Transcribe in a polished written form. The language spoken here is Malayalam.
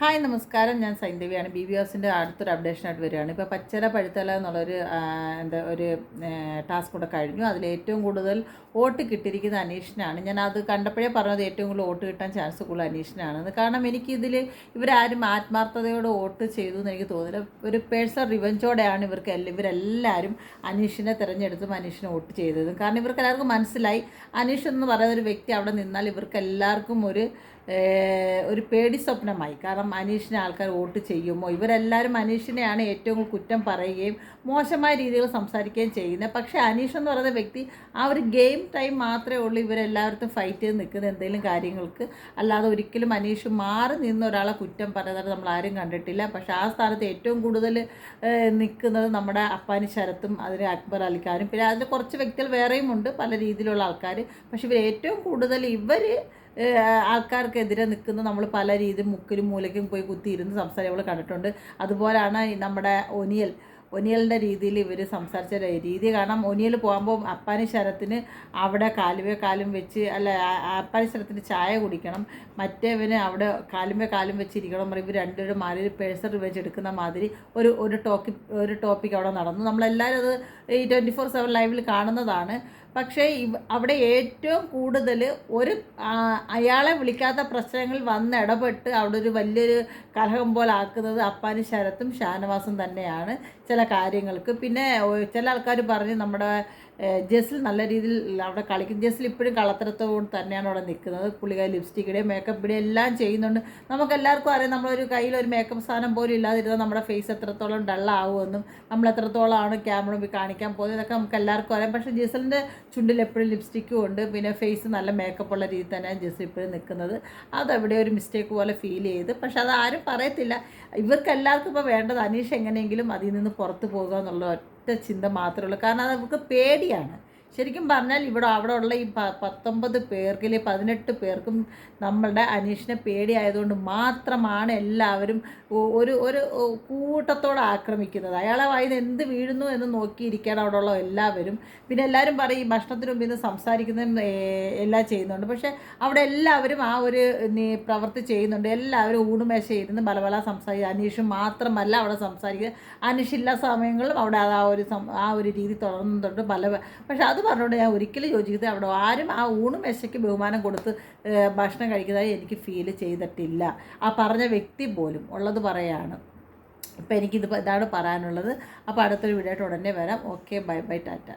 ഹായ് നമസ്കാരം, ഞാൻ സൈന്ധവിയാണ്. BBOSൻ്റെ അടുത്തൊരു അപ്ഡേഷനായിട്ട് വരികയാണ്. ഇപ്പോൾ പച്ചല പഴുത്തല എന്നുള്ളൊരു ഒരു ടാസ്ക് കൂടെ കഴിഞ്ഞു. അതിൽ ഏറ്റവും കൂടുതൽ വോട്ട് കിട്ടിയിരിക്കുന്നത് അനീഷിനാണ്. ഞാൻ അത് കണ്ടപ്പോഴേ പറഞ്ഞത് ഏറ്റവും കൂടുതൽ വോട്ട് കിട്ടാൻ ചാൻസ് കൂടുതൽ അനീഷിനാണെന്ന്. കാരണം എനിക്കിതിൽ ഇവരാരും ആത്മാർത്ഥതയോടെ വോട്ട് ചെയ്തു എന്ന് എനിക്ക് തോന്നുന്നില്ല. ഒരു പേഴ്സണൽ റിവഞ്ചോടെയാണ് ഇവരെല്ലാവരും അനീഷിനെ തിരഞ്ഞെടുത്തും അനീഷിനെ വോട്ട് ചെയ്തത്. കാരണം ഇവർക്ക് എല്ലാവർക്കും മനസ്സിലായി അനീഷ് എന്ന് പറയുന്ന ഒരു വ്യക്തി അവിടെ നിന്നാൽ ഇവർക്ക് എല്ലാവർക്കും ഒരു പേടി സ്വപ്നമായി. കാരണം അനീഷിനെ ആൾക്കാർ വോട്ട് ചെയ്യുമോ, ഇവരെല്ലാവരും അനീഷിനെയാണ് ഏറ്റവും കുറ്റം പറയുകയും മോശമായ രീതിയിൽ സംസാരിക്കുകയും ചെയ്യുന്നത്. പക്ഷേ അനീഷ് എന്ന് പറയുന്ന വ്യക്തി ആ ഒരു ഗെയിം ടൈം മാത്രമേ ഉള്ളൂ ഇവരെല്ലാവർക്കും ഫൈറ്റ് ചെയ്ത് നിൽക്കുന്ന എന്തെങ്കിലും കാര്യങ്ങൾക്ക്. അല്ലാതെ ഒരിക്കലും അനീഷ് മാറി നിന്ന് ഒരാളെ കുറ്റം പറയുന്നത് നമ്മൾ ആരും കണ്ടിട്ടില്ല. പക്ഷേ ആ സ്ഥാനത്ത് ഏറ്റവും കൂടുതൽ നിൽക്കുന്നത് നമ്മുടെ അപ്പാനി ശരത്തും അതിന് അക്ബർ അലിക്കാരും, പിന്നെ അതിൽ കുറച്ച് വ്യക്തികൾ വേറെയും ഉണ്ട്, പല രീതിയിലുള്ള ആൾക്കാർ. പക്ഷേ ഇവർ ഏറ്റവും കൂടുതൽ ആൾക്കാർക്കെതിരെ നിൽക്കുന്ന നമ്മൾ പല രീതിയിൽ മുക്കിലും മൂലയ്ക്കും പോയി കുത്തിയിരുന്ന് സംസാരികൾ കണ്ടിട്ടുണ്ട്. അതുപോലെയാണ് നമ്മുടെ ഒനിയലിൻ്റെ രീതിയിൽ ഇവർ സംസാരിച്ച രീതി. കാരണം ഒനിയൽ പോകുമ്പോൾ അപ്പാനി ശരത്തിന് അവിടെ കാലും വെച്ച് അപ്പാനി ശരത്തിന് ചായ കുടിക്കണം, മറ്റേവന് അവിടെ കാലും വെച്ചിരിക്കണം. ഇവർ രണ്ടുപേരും മാറി പേഴ്സണൽ റിവെഞ്ച് എടുക്കുന്ന മാതിരി ഒരു ടോപ്പിക് അവിടെ നടന്നു. നമ്മളെല്ലാവരും അത് ഈ 24/7 ലൈവിൽ കാണുന്നതാണ്. പക്ഷേ അവിടെ ഏറ്റവും കൂടുതൽ അയാളെ വിളിക്കാത്ത പ്രശ്നങ്ങളിൽ വന്ന് ഇടപെട്ട് അവിടെ ഒരു വലിയൊരു കലഹം പോലെ ആക്കുന്നത് അപ്പാനി ശരത്തും ഷാനവാസും തന്നെയാണ് ചില കാര്യങ്ങൾക്ക്. പിന്നെ ചില ആൾക്കാർ പറഞ്ഞ് നമ്മുടെ ജസിൽ നല്ല രീതിയിൽ അവിടെ കളിക്കും. ജസിൽ ഇപ്പോഴും കള്ളത്തരത്തോട് തന്നെയാണ് അവിടെ നിൽക്കുന്നത്. പുള്ളിക്കാരി ലിപ്സ്റ്റിക്കിടെയും മേക്കപ്പിടെയും എല്ലാം ചെയ്യുന്നുണ്ട്. നമുക്കെല്ലാവർക്കും അറിയാം, നമ്മളൊരു കയ്യിലൊരു മേക്കപ്പ് സാധനം പോലും ഇല്ലാതിരുന്നാൽ നമ്മുടെ ഫേസ് എത്രത്തോളം ഡള്ളാവുമെന്നും നമ്മൾ എത്രത്തോളമാണ് ക്യാമറ പോയി കാണിക്കാൻ പോകുന്നത്, ഇതൊക്കെ നമുക്ക് എല്ലാവർക്കും അറിയാം. പക്ഷേ ജസലിൻ്റെ ചുണ്ടിൽ എപ്പോഴും ലിപ്സ്റ്റിക്കും ഉണ്ട്, പിന്നെ ഫേസ് നല്ല മേക്കപ്പുള്ള രീതി തന്നെയാണ് ജസൽ ഇപ്പോഴും നിൽക്കുന്നത്. അതെവിടെ ഒരു മിസ്റ്റേക്ക് പോലെ ഫീൽ ചെയ്ത്. പക്ഷെ അത് ആരും പറയത്തില്ല. ഇവർക്കെല്ലാവർക്കും ഇപ്പോൾ വേണ്ടത് അനീഷ് എങ്ങനെയെങ്കിലും അതിൽ നിന്ന് പുറത്ത് പോകുക എന്നുള്ള ഒറ്റ ചിന്ത മാത്രമേ ഉള്ളൂ. കാരണം അത് നമുക്ക് പേടിയാണ്. ശരിക്കും പറഞ്ഞാൽ അവിടെ ഉള്ള ഈ 19 പേർക്കിൽ 18 പേർക്കും നമ്മളുടെ അനീഷിനെ പേടിയായതുകൊണ്ട് മാത്രമാണ് എല്ലാവരും ഒരു കൂട്ടത്തോടെ ആക്രമിക്കുന്നത്. അയാളെ വായിന്ന് എന്ത് വീഴുന്നു എന്ന് നോക്കിയിരിക്കുകയാണ് അവിടെ ഉള്ള എല്ലാവരും. പിന്നെ എല്ലാവരും പറയും ഭക്ഷണത്തിന് മുമ്പിൽ നിന്ന് സംസാരിക്കുന്നതും എല്ലാം ചെയ്യുന്നുണ്ട്. പക്ഷേ അവിടെ എല്ലാവരും ആ ഒരു പ്രവൃത്തി ചെയ്യുന്നുണ്ട്. എല്ലാവരും ഊണുമേശ ഇരുന്ന് ബലബല സംസാരിക്കുക. അനീഷ് മാത്രമല്ല അവിടെ സംസാരിക്കുക, അനീഷില്ലാ സമയങ്ങളിലും അവിടെ ആ ഒരു രീതി തുടർന്നുണ്ട് പക്ഷെ അത് പറഞ്ഞുകൊണ്ട് ഞാൻ ഒരിക്കലും യോജിക്കുന്നത് അവിടെ ആരും ആ ഊണും മേശയ്ക്ക് ബഹുമാനം കൊടുത്ത് ഭക്ഷണം കഴിക്കുന്നതായി എനിക്ക് ഫീൽ ചെയ്തിട്ടില്ല. ആ പറഞ്ഞ വ്യക്തി പോലും ഉള്ളത് പറയാണ്. ഇപ്പം ഇതാണ് പറയാനുള്ളത്. അപ്പോൾ അടുത്തൊരു വീഡിയോ ആയിട്ട് ഉടനെ വരാം. Okay, bye bye, Tata.